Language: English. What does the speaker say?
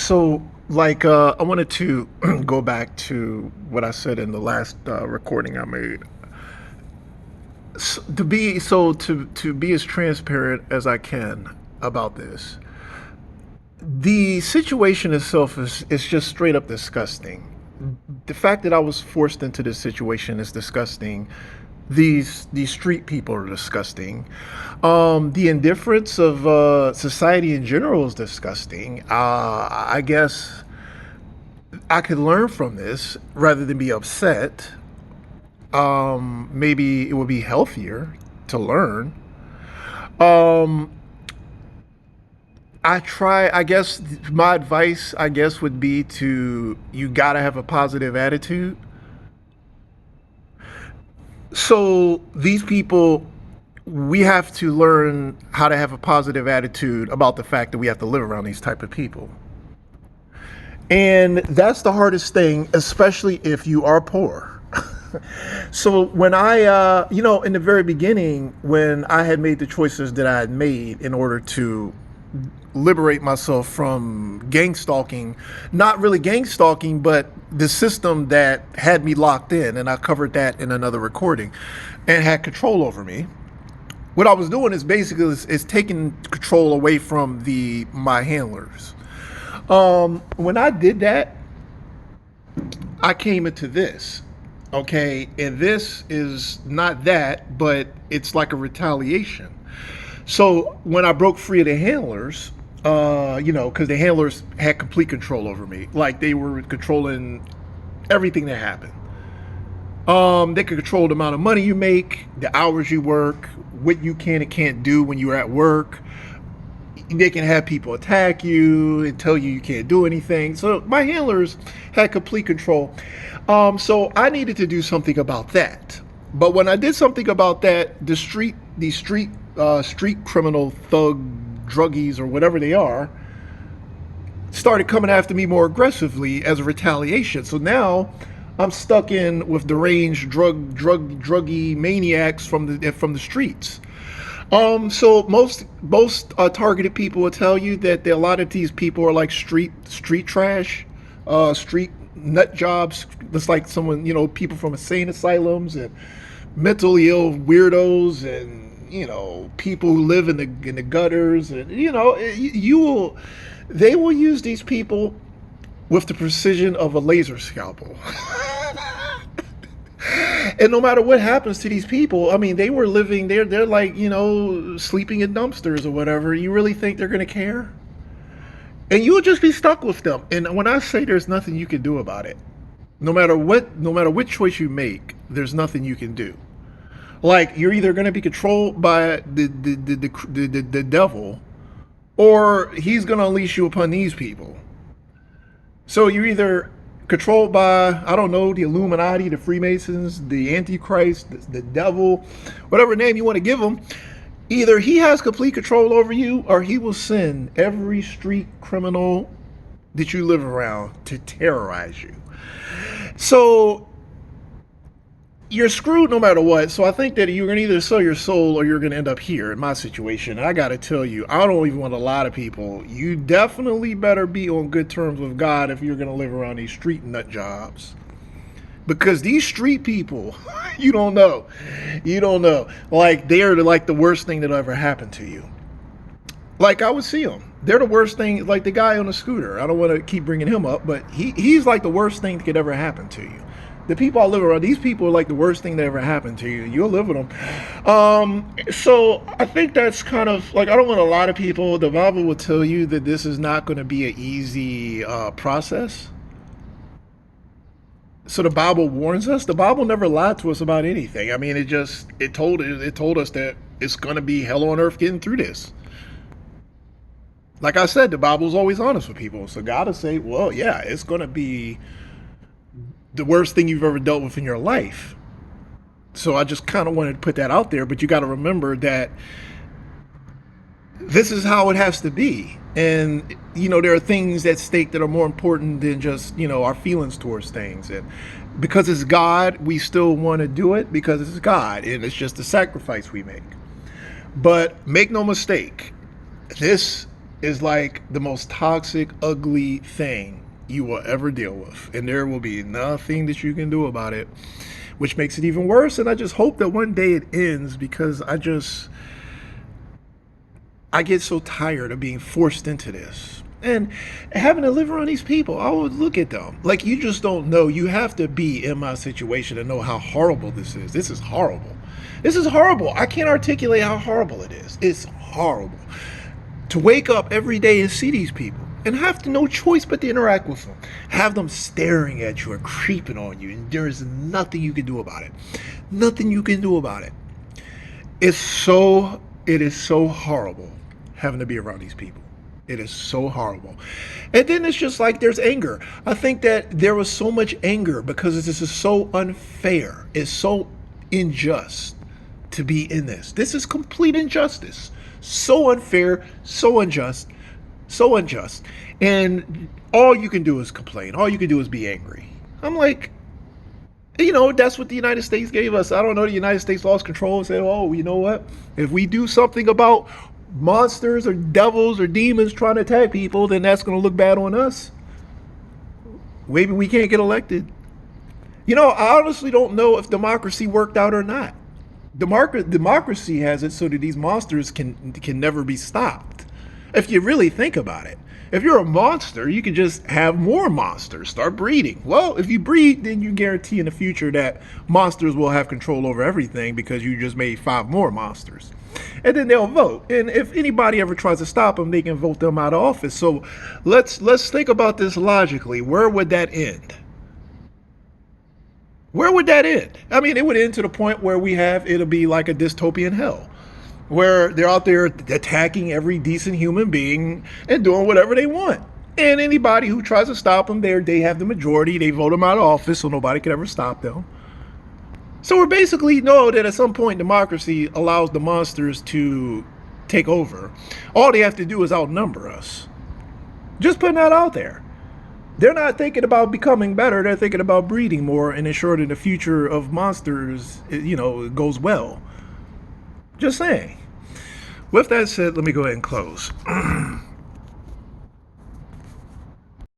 So, I wanted to go back to what I said in the last recording I made. To be as transparent as I can about this. The situation itself is just straight up disgusting. The fact that I was forced into this situation is disgusting. These street people are disgusting. The indifference of society in general is disgusting. I guess I could learn from this rather than be upset. Maybe it would be healthier to learn. Um, I guess my advice, I guess, would be to you gotta have a positive attitude. So these people, we have to learn how to have a positive attitude about the fact that we have to live around these type of people. And that's the hardest thing, especially if you are poor. So when in the very beginning, when I had made the choices that I had made in order to liberate myself from gang stalking, not really gang stalking, but the system that had me locked in, and I covered that in another recording, and had control over me. What I was doing is basically is taking control away from the my handlers. When I did that, I came into this. Okay, and this is not that, but it's like a retaliation. So when I broke free of the handlers, because the handlers had complete control over me, like they were controlling everything that happened. They could control the amount of money you make, the hours you work, what you can and can't do when you're at work. They can have people attack you and tell you you can't do anything. So my handlers had complete control. So I needed to do something about that. But when I did something about that, these street criminal thug druggies or whatever they are started coming after me more aggressively as a retaliation. So now I'm stuck in with deranged druggy maniacs from the streets. So most targeted people will tell you that a lot of these people are like street trash, street nut jobs. It's like someone, people from insane asylums and mentally ill weirdos, and people who live in the gutters, and they will use these people with the precision of a laser scalpel. And no matter what happens to these people, I mean, they were living, they're like, sleeping in dumpsters or whatever. You really think they're going to care? And you'll just be stuck with them. And when I say there's nothing you can do about it, no matter what choice you make, there's nothing you can do. Like, you're either going to be controlled by the devil, or he's going to unleash you upon these people. So you're either controlled by, I don't know, the Illuminati, the Freemasons, the Antichrist, the devil, whatever name you want to give him. Either he has complete control over you, or he will send every street criminal that you live around to terrorize you. So you're screwed no matter what. So I think that you're going to either sell your soul or you're going to end up here in my situation. And I got to tell you, I don't even want a lot of people. You definitely better be on good terms with God if you're going to live around these street nut jobs. Because these street people, you don't know. You don't know. Like, they're like the worst thing that ever happened to you. Like, I would see them. They're the worst thing, like the guy on the scooter. I don't want to keep bringing him up, but he's like the worst thing that could ever happen to you. The people I live around, these people are like the worst thing that ever happened to you. You'll live with them. So I think that's kind of like, I don't want a lot of people. The Bible will tell you that this is not going to be an easy process. So the Bible warns us. The Bible never lied to us about anything. I mean, it told us that it's going to be hell on earth getting through this. Like I said, the Bible's always honest with people. So God will say, well, yeah, it's going to be the worst thing you've ever dealt with in your life. So I just kind of wanted to put that out there, but you got to remember that this is how it has to be. And, there are things at stake that are more important than just, our feelings towards things. And because it's God, we still want to do it because it's God, and it's just a sacrifice we make. But make no mistake, this is like the most toxic, ugly thing you will ever deal with. And there will be nothing that you can do about it, which makes it even worse. And I just hope that one day it ends because I get so tired of being forced into this. And having to live around these people, I would look at them like you just don't know. You have to be in my situation to know how horrible this is. This is horrible. This is horrible. I can't articulate how horrible it is. It's horrible to wake up every day and see these people and have to no choice but to interact with them. Have them staring at you and creeping on you, and there is nothing you can do about it. Nothing you can do about it. It is so horrible having to be around these people. It is so horrible. And then it's just like there's anger. I think that there was so much anger because this is so unfair. It's so unjust to be in this. This is complete injustice. So unfair, so unjust, so unjust. And all you can do is complain. All you can do is be angry. I'm like, that's what the United States gave us. I don't know. The United States lost control and said, oh, you know what? If we do something about monsters or devils or demons trying to attack people, then that's going to look bad on us. Maybe we can't get elected. I honestly don't know if democracy worked out or not. Democracy has it so that these monsters can never be stopped. If you really think about it. If you're a monster, you can just have more monsters, start breeding. Well, if you breed, then you guarantee in the future that monsters will have control over everything because you just made 5 more monsters. And then they'll vote. And if anybody ever tries to stop them, they can vote them out of office. So let's think about this logically. Where would that end? Where would that end? I mean, it would end to the point where it'll be like a dystopian hell, where they're out there attacking every decent human being and doing whatever they want. And anybody who tries to stop them, they have the majority. They vote them out of office, so nobody can ever stop them. So we basically know that at some point democracy allows the monsters to take over. All they have to do is outnumber us. Just putting that out there. They're not thinking about becoming better. They're thinking about breeding more and ensuring the future of monsters, goes well. Just saying. With that said, let me go ahead and close.